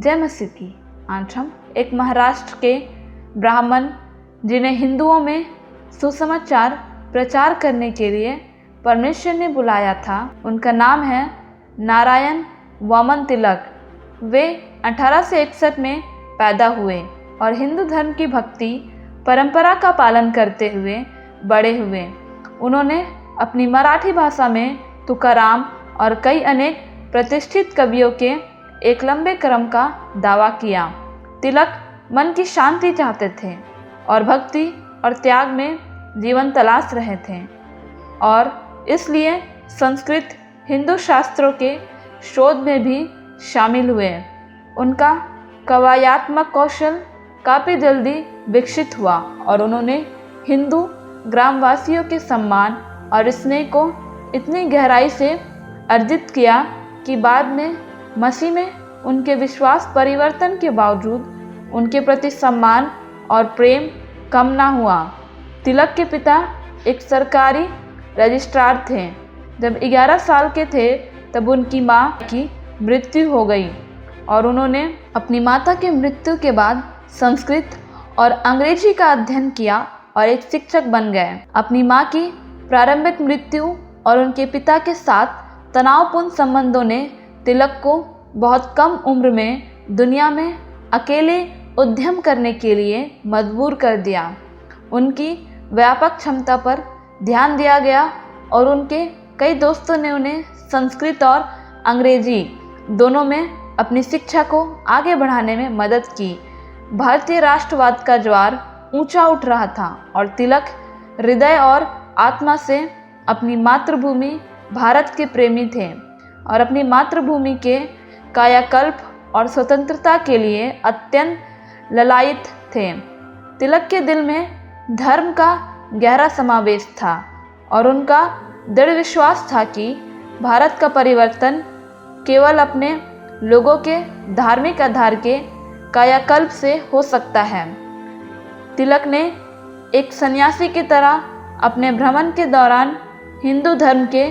जय मसीह की। आज हम एक महाराष्ट्र के ब्राह्मण जिन्हें हिंदुओं में सुसमाचार प्रचार करने के लिए परमेश्वर ने बुलाया था, उनका नाम है नारायण वामन तिलक। वे 1861 में पैदा हुए और हिंदू धर्म की भक्ति परंपरा का पालन करते हुए बड़े हुए। उन्होंने अपनी मराठी भाषा में तुकाराम और कई अनेक प्रतिष्ठित कवियों के एक लंबे क्रम का दावा किया। तिलक मन की शांति चाहते थे और भक्ति और त्याग में जीवन तलाश रहे थे और इसलिए संस्कृत हिंदू शास्त्रों के शोध में भी शामिल हुए। उनका कवायात्मक कौशल काफ़ी जल्दी विकसित हुआ और उन्होंने हिंदू ग्रामवासियों के सम्मान और स्नेह को इतनी गहराई से अर्जित किया कि बाद में मसीह में उनके विश्वास परिवर्तन के बावजूद उनके प्रति सम्मान और प्रेम कम ना हुआ। तिलक के पिता एक सरकारी रजिस्ट्रार थे। जब 11 साल के थे तब उनकी मां की मृत्यु हो गई और उन्होंने अपनी माता की मृत्यु के बाद संस्कृत और अंग्रेजी का अध्ययन किया और एक शिक्षक बन गए। अपनी मां की प्रारंभिक मृत्यु और उनके पिता के साथ तनावपूर्ण संबंधों ने तिलक को बहुत कम उम्र में दुनिया में अकेले उद्यम करने के लिए मजबूर कर दिया। उनकी व्यापक क्षमता पर ध्यान दिया गया और उनके कई दोस्तों ने उन्हें संस्कृत और अंग्रेजी दोनों में अपनी शिक्षा को आगे बढ़ाने में मदद की। भारतीय राष्ट्रवाद का ज्वार ऊंचा उठ रहा था और तिलक हृदय और आत्मा से अपनी मातृभूमि भारत के प्रेमी थे और अपनी मातृभूमि के कायाकल्प और स्वतंत्रता के लिए अत्यंत ललायित थे। तिलक के दिल में धर्म का गहरा समावेश था और उनका दृढ़ विश्वास था कि भारत का परिवर्तन केवल अपने लोगों के धार्मिक आधार के कायाकल्प से हो सकता है। तिलक ने एक सन्यासी की तरह अपने भ्रमण के दौरान हिंदू धर्म के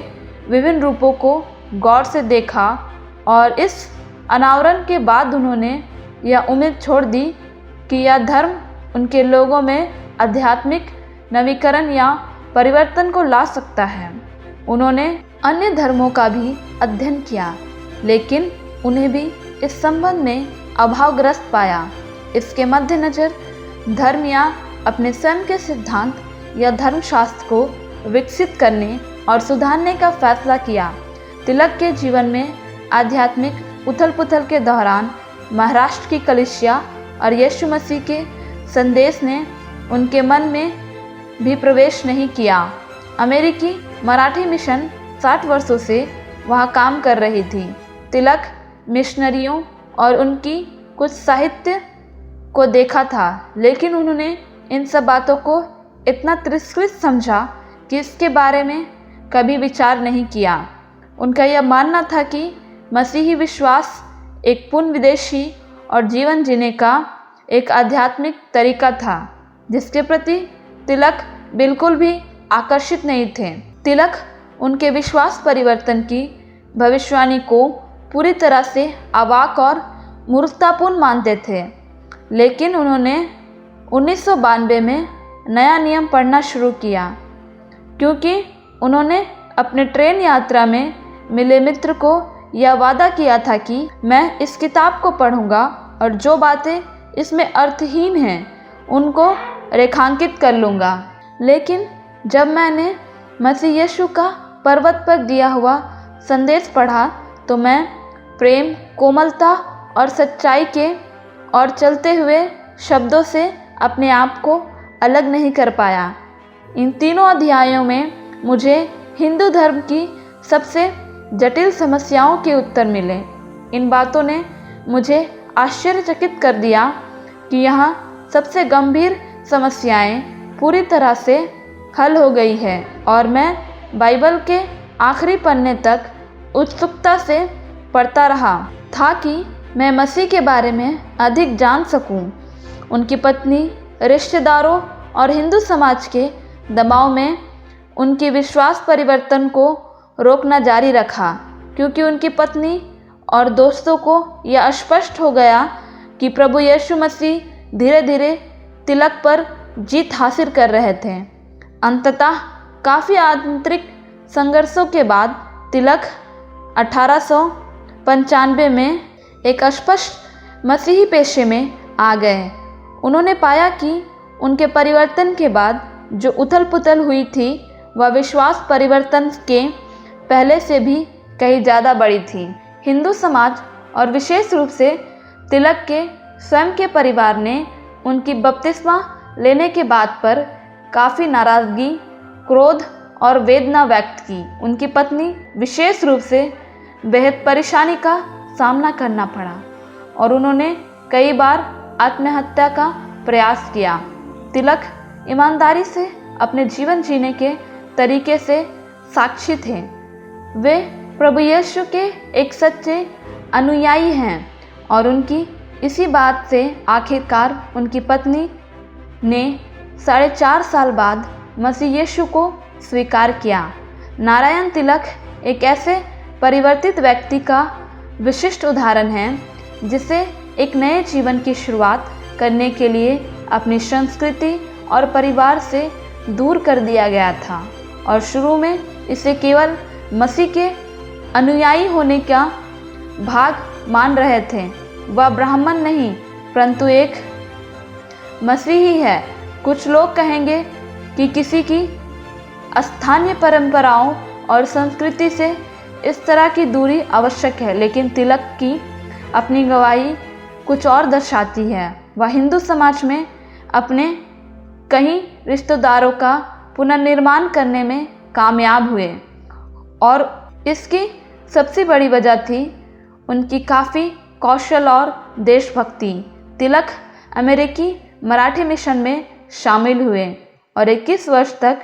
विभिन्न रूपों को गौर से देखा और इस अनावरण के बाद उन्होंने यह उम्मीद छोड़ दी कि यह धर्म उनके लोगों में आध्यात्मिक नवीकरण या परिवर्तन को ला सकता है। उन्होंने अन्य धर्मों का भी अध्ययन किया लेकिन उन्हें भी इस संबंध में अभावग्रस्त पाया। इसके मद्देनज़र धर्म या अपने स्वयं के सिद्धांत या धर्मशास्त्र को विकसित करने और सुधारने का फैसला किया। तिलक के जीवन में आध्यात्मिक उथल पुथल के दौरान महाराष्ट्र की कलीसिया और यीशु मसीह के संदेश ने उनके मन में भी प्रवेश नहीं किया। अमेरिकी मराठी मिशन 60 वर्षों से वहाँ काम कर रही थी। तिलक मिशनरियों और उनकी कुछ साहित्य को देखा था लेकिन उन्होंने इन सब बातों को इतना तिरस्कृत समझा कि इसके बारे में कभी विचार नहीं किया। उनका यह मानना था कि मसीही विश्वास एक पूर्ण विदेशी और जीवन जीने का एक आध्यात्मिक तरीका था जिसके प्रति तिलक बिल्कुल भी आकर्षित नहीं थे। तिलक उनके विश्वास परिवर्तन की भविष्यवाणी को पूरी तरह से अवाक और मूर्खतापूर्ण मानते थे लेकिन उन्होंने 1992 में नया नियम पढ़ना शुरू किया क्योंकि उन्होंने अपने ट्रेन यात्रा में मिले मित्र को यह वादा किया था कि मैं इस किताब को पढ़ूंगा और जो बातें इसमें अर्थहीन हैं उनको रेखांकित कर लूँगा। लेकिन जब मैंने मसीह यीशु का पर्वत पर दिया हुआ संदेश पढ़ा तो मैं प्रेम, कोमलता और सच्चाई के और चलते हुए शब्दों से अपने आप को अलग नहीं कर पाया। इन तीनों अध्यायों में मुझे हिंदू धर्म की सबसे जटिल समस्याओं के उत्तर मिले। इन बातों ने मुझे आश्चर्यचकित कर दिया कि यहाँ सबसे गंभीर समस्याएं पूरी तरह से हल हो गई है और मैं बाइबल के आखिरी पन्ने तक उत्सुकता से पढ़ता रहा था कि मैं मसीह के बारे में अधिक जान सकूं। उनकी पत्नी, रिश्तेदारों और हिंदू समाज के दबाव में उनके विश्वास परिवर्तन को रोकना जारी रखा क्योंकि उनकी पत्नी और दोस्तों को यह स्पष्ट हो गया कि प्रभु यीशु मसीह धीरे धीरे तिलक पर जीत हासिल कर रहे थे। अंततः काफ़ी आंतरिक संघर्षों के बाद तिलक 1895 में एक स्पष्ट मसीही पेशे में आ गए। उन्होंने पाया कि उनके परिवर्तन के बाद जो उथल पुथल हुई थी वह विश्वास परिवर्तन के पहले से भी कहीं ज़्यादा बड़ी थी। हिंदू समाज और विशेष रूप से तिलक के स्वयं के परिवार ने उनकी बपतिस्मा लेने के बात पर काफ़ी नाराज़गी, क्रोध और वेदना व्यक्त की। उनकी पत्नी विशेष रूप से बेहद परेशानी का सामना करना पड़ा और उन्होंने कई बार आत्महत्या का प्रयास किया। तिलक ईमानदारी से अपने जीवन जीने के तरीके से साक्षी थे। वे प्रभु यीशु के एक सच्चे अनुयायी हैं और उनकी इसी बात से आखिरकार उनकी पत्नी ने 4.5 साल बाद मसीह यीशु को स्वीकार किया। नारायण तिलक एक ऐसे परिवर्तित व्यक्ति का विशिष्ट उदाहरण है जिसे एक नए जीवन की शुरुआत करने के लिए अपनी संस्कृति और परिवार से दूर कर दिया गया था और शुरू में इसे केवल मसीह के अनुयायी होने का भाग मान रहे थे। वह ब्राह्मण नहीं परंतु एक मसीही है। कुछ लोग कहेंगे कि किसी की स्थानीय परंपराओं और संस्कृति से इस तरह की दूरी आवश्यक है, लेकिन तिलक की अपनी गवाही कुछ और दर्शाती है। वह हिंदू समाज में अपने कई रिश्तेदारों का पुनर्निर्माण करने में कामयाब हुए और इसकी सबसे बड़ी वजह थी उनकी काफ़ी कौशल और देशभक्ति। तिलक अमेरिकी मराठी मिशन में शामिल हुए और 21 वर्ष तक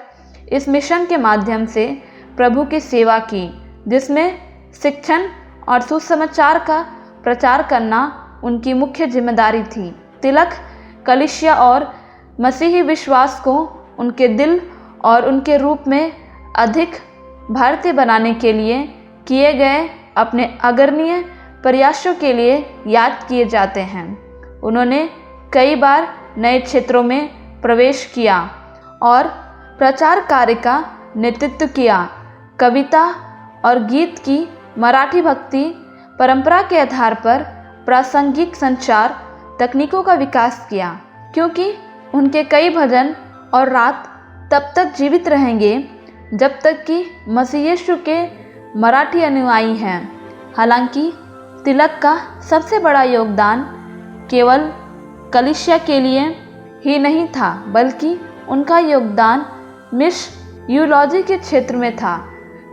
इस मिशन के माध्यम से प्रभु की सेवा की, जिसमें शिक्षण और सुसमाचार का प्रचार करना उनकी मुख्य जिम्मेदारी थी। तिलक कलीसिया और मसीही विश्वास को उनके दिल और उनके रूप में अधिक भारतीय बनाने के लिए किए गए अपने अग्रणीय प्रयासों के लिए याद किए जाते हैं। उन्होंने कई बार नए क्षेत्रों में प्रवेश किया और प्रचार कार्य का नेतृत्व किया। कविता और गीत की मराठी भक्ति परंपरा के आधार पर प्रासंगिक संचार तकनीकों का विकास किया, क्योंकि उनके कई भजन और रात तब तक जीवित रहेंगे जब तक कि मसीह यीशु के मराठी अनुयायी हैं। हालांकि तिलक का सबसे बड़ा योगदान केवल कलीसिया के लिए ही नहीं था, बल्कि उनका योगदान मिशनरी के क्षेत्र में था।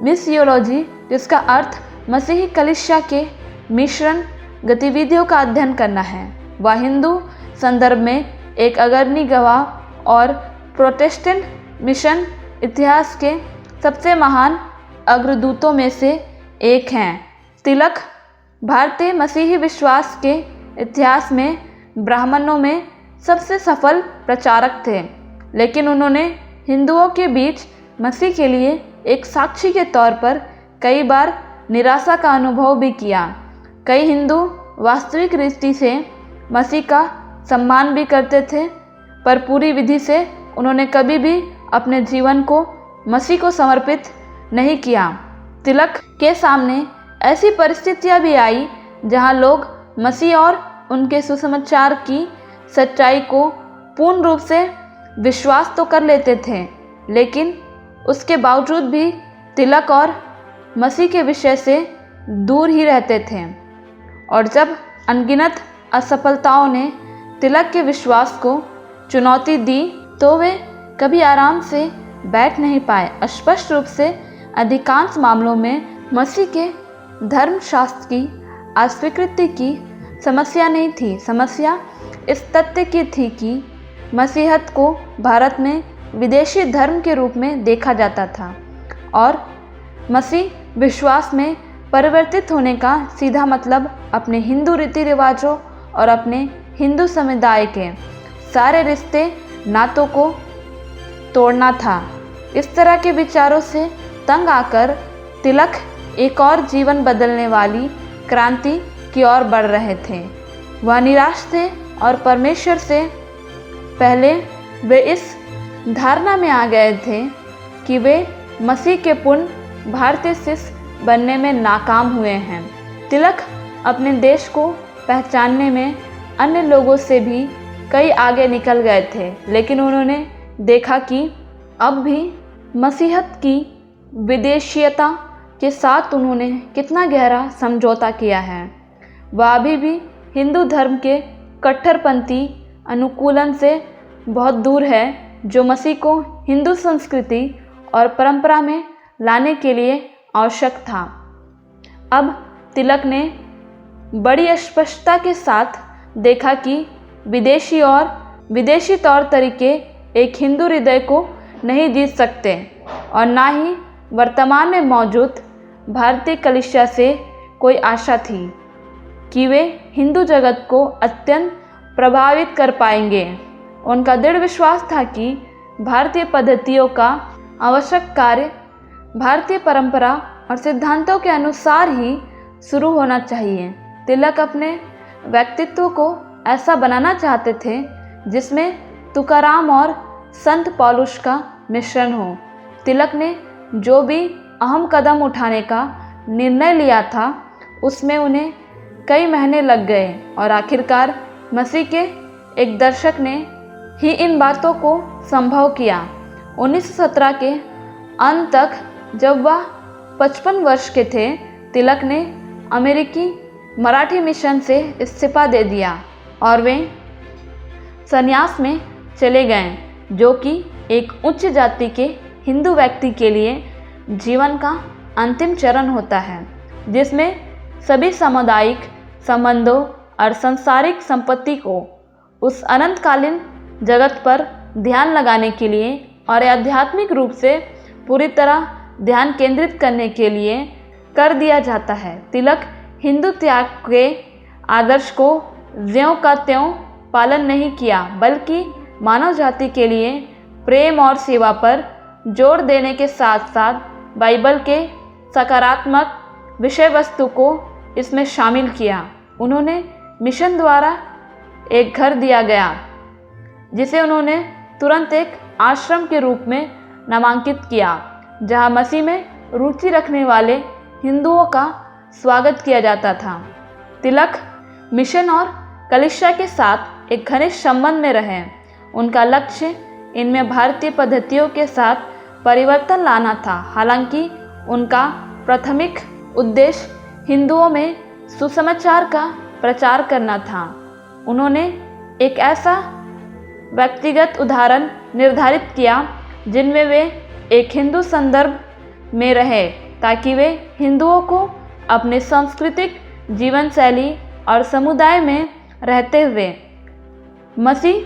मिशनरी, जिसका अर्थ मसीही कलीसिया के मिशन गतिविधियों का अध्ययन करना है, वह हिंदू संदर्भ में एक अग्रणी गवाह और प्रोटेस्टेंट मिशन इतिहास के सबसे महान अग्रदूतों में से एक हैं। तिलक भारतीय मसीही विश्वास के इतिहास में ब्राह्मणों में सबसे सफल प्रचारक थे, लेकिन उन्होंने हिंदुओं के बीच मसीह के लिए एक साक्षी के तौर पर कई बार निराशा का अनुभव भी किया। कई हिंदू वास्तविक दृष्टि से मसीह का सम्मान भी करते थे, पर पूरी विधि से उन्होंने कभी भी अपने जीवन को मसीह को समर्पित नहीं किया। तिलक के सामने ऐसी परिस्थितियां भी आई जहां लोग मसीह और उनके सुसमाचार की सच्चाई को पूर्ण रूप से विश्वास तो कर लेते थे, लेकिन उसके बावजूद भी तिलक और मसीह के विषय से दूर ही रहते थे। और जब अनगिनत असफलताओं ने तिलक के विश्वास को चुनौती दी तो वे कभी आराम से बैठ नहीं पाए। स्पष्ट रूप से अधिकांश मामलों में मसीह के धर्मशास्त्र की अस्वीकृति की समस्या नहीं थी। समस्या इस तथ्य की थी कि मसीहत को भारत में विदेशी धर्म के रूप में देखा जाता था और मसीह विश्वास में परिवर्तित होने का सीधा मतलब अपने हिंदू रीति रिवाजों और अपने हिंदू समुदाय के सारे रिश्ते नातों को तोड़ना था। इस तरह के विचारों से तंग आकर तिलक एक और जीवन बदलने वाली क्रांति की ओर बढ़ रहे थे। वह निराश थे और परमेश्वर से पहले वे इस धारणा में आ गए थे कि वे मसीह के पूर्ण भारतीय शिष्य बनने में नाकाम हुए हैं। तिलक अपने देश को पहचानने में अन्य लोगों से भी कई आगे निकल गए थे, लेकिन उन्होंने देखा कि अब भी मसीहत की विदेशीयता के साथ उन्होंने कितना गहरा समझौता किया है। वह अभी भी हिंदू धर्म के कट्टरपंथी अनुकूलन से बहुत दूर है, जो मसीह को हिंदू संस्कृति और परंपरा में लाने के लिए आवश्यक था। अब तिलक ने बड़ी स्पष्टता के साथ देखा कि विदेशी तौर तरीके एक हिंदू हृदय को नहीं जीत सकते और ना ही वर्तमान में मौजूद भारतीय कलीसिया से कोई आशा थी कि वे हिंदू जगत को अत्यंत प्रभावित कर पाएंगे। उनका दृढ़ विश्वास था कि भारतीय पद्धतियों का आवश्यक कार्य भारतीय परंपरा और सिद्धांतों के अनुसार ही शुरू होना चाहिए। तिलक अपने व्यक्तित्व को ऐसा बनाना चाहते थे जिसमें तुकाराम और संत पौलुस का मिश्रण हो। तिलक ने जो भी अहम कदम उठाने का निर्णय लिया था उसमें उन्हें कई महीने लग गए और आखिरकार मसीह के एक दर्शक ने ही इन बातों को संभव किया। 1917 के अंत तक जब वह 55 वर्ष के थे, तिलक ने अमेरिकी मराठी मिशन से इस्तीफा दे दिया और वे संन्यास में चले गए, जो कि एक उच्च जाति के हिंदू व्यक्ति के लिए जीवन का अंतिम चरण होता है, जिसमें सभी सामुदायिक संबंधों और सांसारिक संपत्ति को उस अनंतकालीन जगत पर ध्यान लगाने के लिए और आध्यात्मिक रूप से पूरी तरह ध्यान केंद्रित करने के लिए कर दिया जाता है। तिलक हिंदू त्याग के आदर्श को ज्यों का त्यों पालन नहीं किया, बल्कि मानव जाति के लिए प्रेम और सेवा पर जोर देने के साथ साथ बाइबल के सकारात्मक विषय वस्तु को इसमें शामिल किया। उन्होंने मिशन द्वारा एक घर दिया गया जिसे उन्होंने तुरंत एक आश्रम के रूप में नामांकित किया, जहां मसीह में रुचि रखने वाले हिंदुओं का स्वागत किया जाता था। तिलक मिशन और कलीसिया के साथ एक घनिष्ठ संबंध में रहे। उनका लक्ष्य इनमें भारतीय पद्धतियों के साथ परिवर्तन लाना था। हालांकि उनका प्राथमिक उद्देश्य हिंदुओं में सुसमाचार का प्रचार करना था। उन्होंने एक ऐसा व्यक्तिगत उदाहरण निर्धारित किया जिनमें वे एक हिंदू संदर्भ में रहे, ताकि वे हिंदुओं को अपने सांस्कृतिक जीवन शैली और समुदाय में रहते हुए मसीह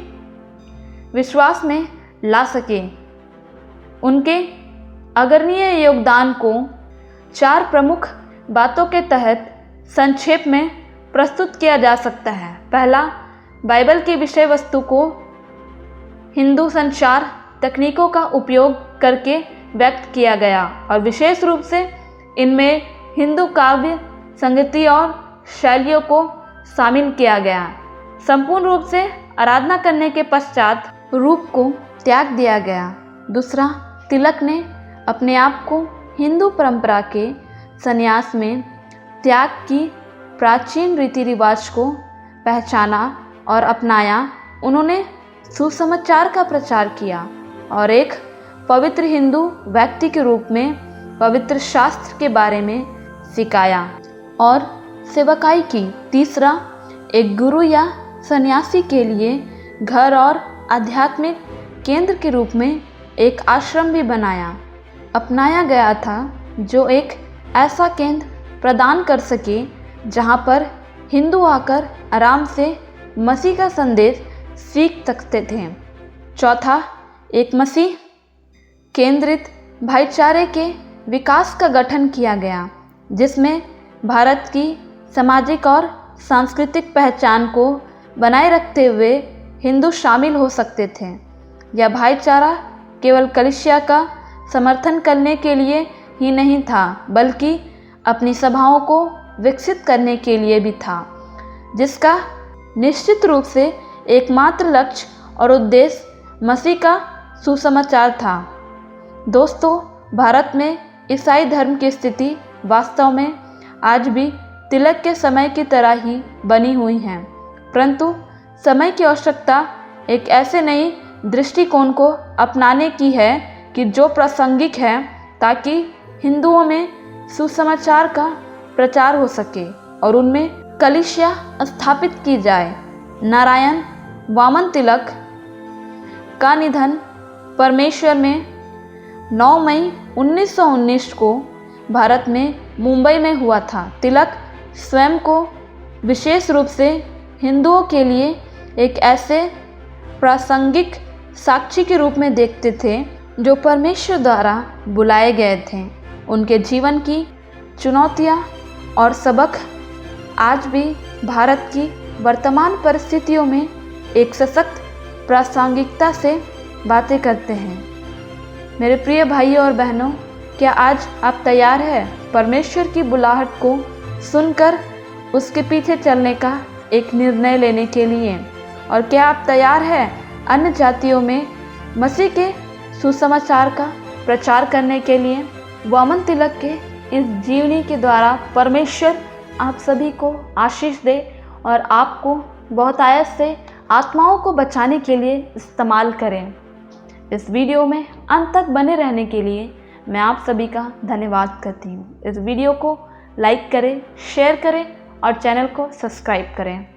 विश्वास में ला सके। उनके अग्रणीय योगदान को 4 प्रमुख बातों के तहत संक्षेप में प्रस्तुत किया जा सकता है। पहला, बाइबल की विषय वस्तु को हिंदू संचार तकनीकों का उपयोग करके व्यक्त किया गया और विशेष रूप से इनमें हिंदू काव्य, संगीति और शैलियों को शामिल किया गया। संपूर्ण रूप से आराधना करने के पश्चात रूप को त्याग दिया गया। दूसरा, तिलक ने अपने आप को हिंदू परंपरा के संन्यास में त्याग की प्राचीन रीति रिवाज को पहचाना और अपनाया। उन्होंने सुसमाचार का प्रचार किया और एक पवित्र हिंदू व्यक्ति के रूप में पवित्र शास्त्र के बारे में सिखाया और सेवकाई की। तीसरा, एक गुरु या सन्यासी के लिए घर और आध्यात्मिक केंद्र के रूप में एक आश्रम भी अपनाया गया था, जो एक ऐसा केंद्र प्रदान कर सके जहां पर हिंदू आकर आराम से मसीह का संदेश सीख सकते थे। चौथा, एक मसीह केंद्रित भाईचारे के विकास का गठन किया गया, जिसमें भारत की सामाजिक और सांस्कृतिक पहचान को बनाए रखते हुए हिंदू शामिल हो सकते थे। यह भाईचारा केवल कलीसिया का समर्थन करने के लिए ही नहीं था, बल्कि अपनी सभाओं को विकसित करने के लिए भी था, जिसका निश्चित रूप से एकमात्र लक्ष्य और उद्देश्य मसीह का सुसमाचार था। दोस्तों, भारत में ईसाई धर्म की स्थिति वास्तव में आज भी तिलक के समय की तरह ही बनी हुई है, परंतु समय की आवश्यकता एक ऐसे नई दृष्टिकोण को अपनाने की है कि जो प्रासंगिक है, ताकि हिंदुओं में सुसमाचार का प्रचार हो सके और उनमें कलीसिया स्थापित की जाए। नारायण वामन तिलक का निधन परमेश्वर में 9 मई 1919 को भारत में मुंबई में हुआ था। तिलक स्वयं को विशेष रूप से हिंदुओं के लिए एक ऐसे प्रासंगिक साक्षी के रूप में देखते थे जो परमेश्वर द्वारा बुलाए गए थे। उनके जीवन की चुनौतियाँ और सबक आज भी भारत की वर्तमान परिस्थितियों में एक सशक्त प्रासंगिकता से बातें करते हैं। मेरे प्रिय भाइयों और बहनों, क्या आज आप तैयार हैं परमेश्वर की बुलाहट को सुनकर उसके पीछे चलने का एक निर्णय लेने के लिए? और क्या आप तैयार हैं अन्य जातियों में मसीह के सुसमाचार का प्रचार करने के लिए? वामन तिलक के इस जीवनी के द्वारा परमेश्वर आप सभी को आशीष दे और आपको बहुतायत से आत्माओं को बचाने के लिए इस्तेमाल करें। इस वीडियो में अंत तक बने रहने के लिए मैं आप सभी का धन्यवाद करती हूँ। इस वीडियो को लाइक करें, शेयर करें और चैनल को सब्सक्राइब करें।